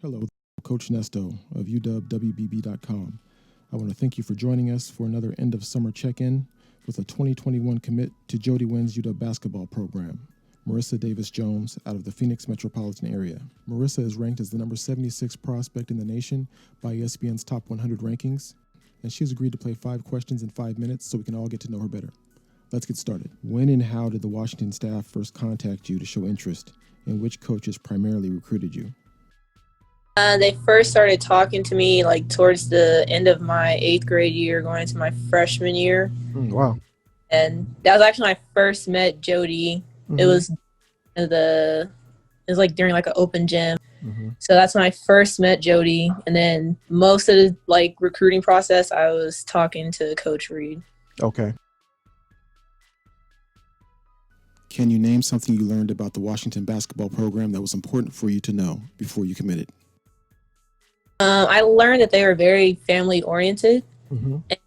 Hello, Coach Nesto of UWWBB.com. I want to thank you for joining us for another end of summer check-in with a 2021 commit to Jody Wynn's UW basketball program, Marisa Davis-Jones out of the Phoenix metropolitan area. Marisa is ranked as the number 76 prospect in the nation by ESPN's Top 100 rankings, and she's agreed to play 5 questions in 5 minutes so we can all get to know her better. Let's get started. When and how did the Washington staff first contact you to show interest, and which coaches primarily recruited you? They first started talking to me like towards the end of my 8th grade year, going into my freshman year. Wow. And that was actually when I first met Jody. Mm-hmm. It was like during like an open gym. Mm-hmm. So that's when I first met Jody. And then most of the like recruiting process, I was talking to Coach Reed. Okay. Can you name something you learned about the Washington basketball program that was important for you to know before you committed? I learned that they were very family oriented. Mm-hmm. And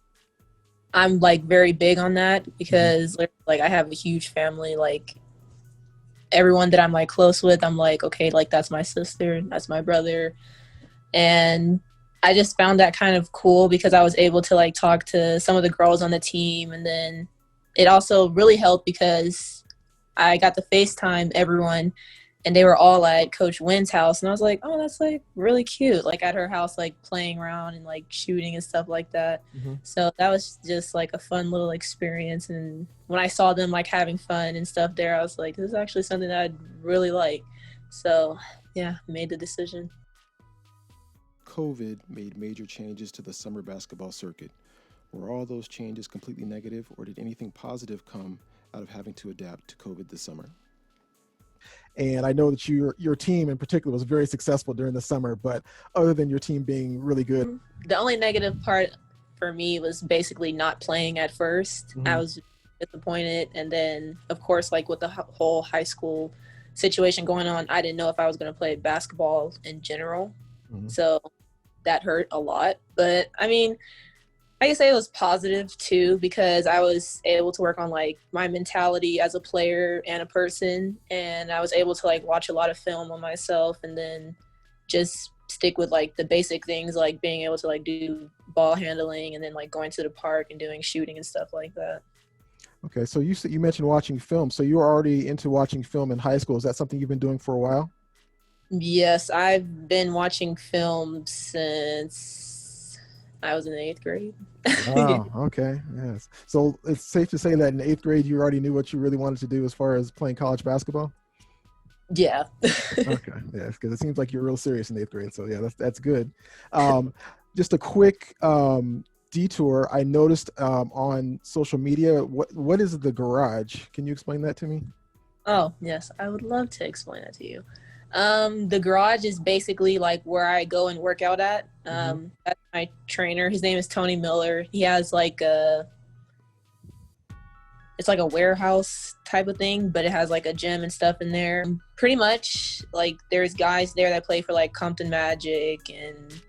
I'm like very big on that because like I have a huge family. Like everyone that I'm like close with, I'm like, okay, like that's my sister, that's my brother. And I just found that kind of cool because I was able to like talk to some of the girls on the team. And then it also really helped because I got to FaceTime everyone and they were all at Coach Wynn's house. And I was like, oh, that's like really cute. Like at her house, like playing around and like shooting and stuff like that. Mm-hmm. So that was just like a fun little experience. And when I saw them like having fun and stuff there, I was like, this is actually something that I'd really like. So yeah, made the decision. COVID made major changes to the summer basketball circuit. Were all those changes completely negative, or did anything positive come out of having to adapt to COVID this summer? And I know that your team in particular was very successful during the summer, but other than your team being really good. The only negative part for me was basically not playing at first. Mm-hmm. I was disappointed. And then, of course, like with the whole high school situation going on, I didn't know if I was going to play basketball in general. Mm-hmm. So that hurt a lot. But, I mean, I can say it was positive too because I was able to work on like my mentality as a player and a person, and I was able to like watch a lot of film on myself and then just stick with like the basic things like being able to like do ball handling and then like going to the park and doing shooting and stuff like that. Okay, so you mentioned watching film. So you were already into watching film in high school. Is that something you've been doing for a while? Yes, I've been watching film since I was in the 8th grade. Wow. Okay. Yes. So it's safe to say that in the 8th grade, you already knew what you really wanted to do as far as playing college basketball? Yeah. Okay. Yeah. Because it seems like you're real serious in the 8th grade. So yeah, that's good. Just a quick detour. I noticed on social media, what is the garage? Can you explain that to me? Oh, yes. I would love to explain that to you. The garage is basically like where I go and work out at. That's my trainer. His name is Tony Miller. He has like it's like a warehouse type of thing, but it has like a gym and stuff in there. Pretty much like there's guys there that play for like Compton Magic and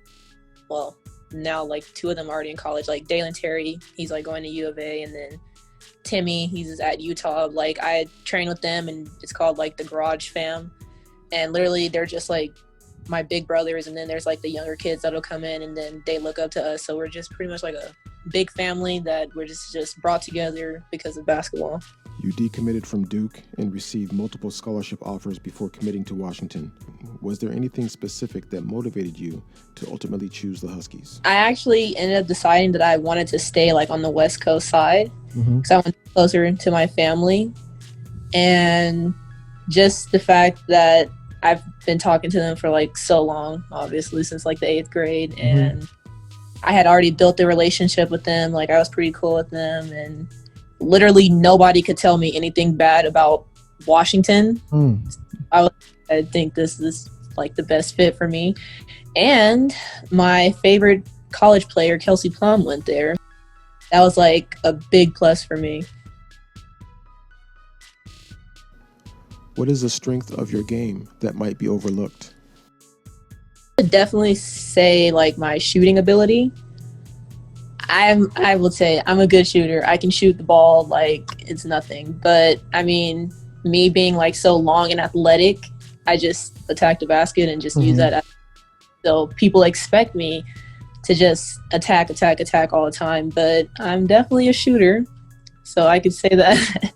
well, now like 2 of them are already in college. Like Dalen Terry, he's like going to U of A, and then Timmy, he's at Utah. Like I train with them and it's called like the Garage Fam. And literally they're just like my big brothers, and then there's like the younger kids that'll come in and then they look up to us. So we're just pretty much like a big family that we're just brought together because of basketball. You decommitted from Duke and received multiple scholarship offers before committing to Washington. Was there anything specific that motivated you to ultimately choose the Huskies? I actually ended up deciding that I wanted to stay like on the West Coast side because I wanted closer to my family. And just the fact that I've been talking to them for like so long, obviously since like the 8th grade, and I had already built a relationship with them. Like I was pretty cool with them, and literally nobody could tell me anything bad about Washington. I think this is like the best fit for me. And my favorite college player, Kelsey Plum, went there. That was like a big plus for me. What is the strength of your game that might be overlooked? I would definitely say like my shooting ability. I would say I'm a good shooter. I can shoot the ball like it's nothing. But I mean, me being like so long and athletic, I just attack the basket and just use that. So people expect me to just attack all the time, but I'm definitely a shooter. So I could say that.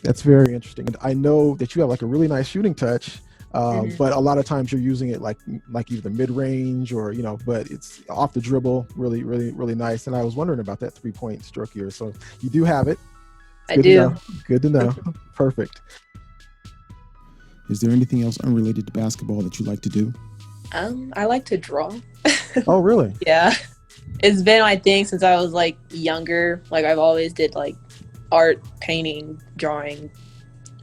That's very interesting. And I know that you have like a really nice shooting touch, but a lot of times you're using it like either mid-range or, but it's off the dribble, really, really, really nice. And I was wondering about that 3-point stroke here. So you do have it. I do. Good to know. Perfect. Is there anything else unrelated to basketball that you like to do? I like to draw. Oh, really? Yeah. It's been my thing since I was like younger. Like I've always did like art, painting, drawing,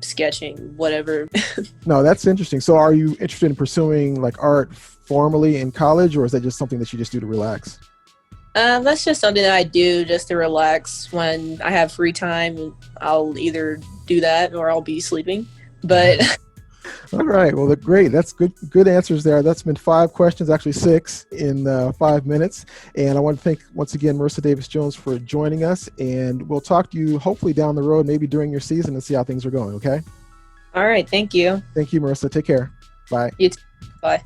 sketching, whatever. No, that's interesting. So are you interested in pursuing like art formally in college, or is that just something that you just do to relax? That's just something that I do just to relax. When I have free time, I'll either do that or I'll be sleeping. But all right. Well, great. That's good answers there. That's been 5 questions, actually 6 in 5 minutes. And I want to thank once again Marisa Davis-Jones for joining us. And we'll talk to you hopefully down the road, maybe during your season, and see how things are going. Okay. All right. Thank you. Thank you, Marisa. Take care. Bye. You too. Bye.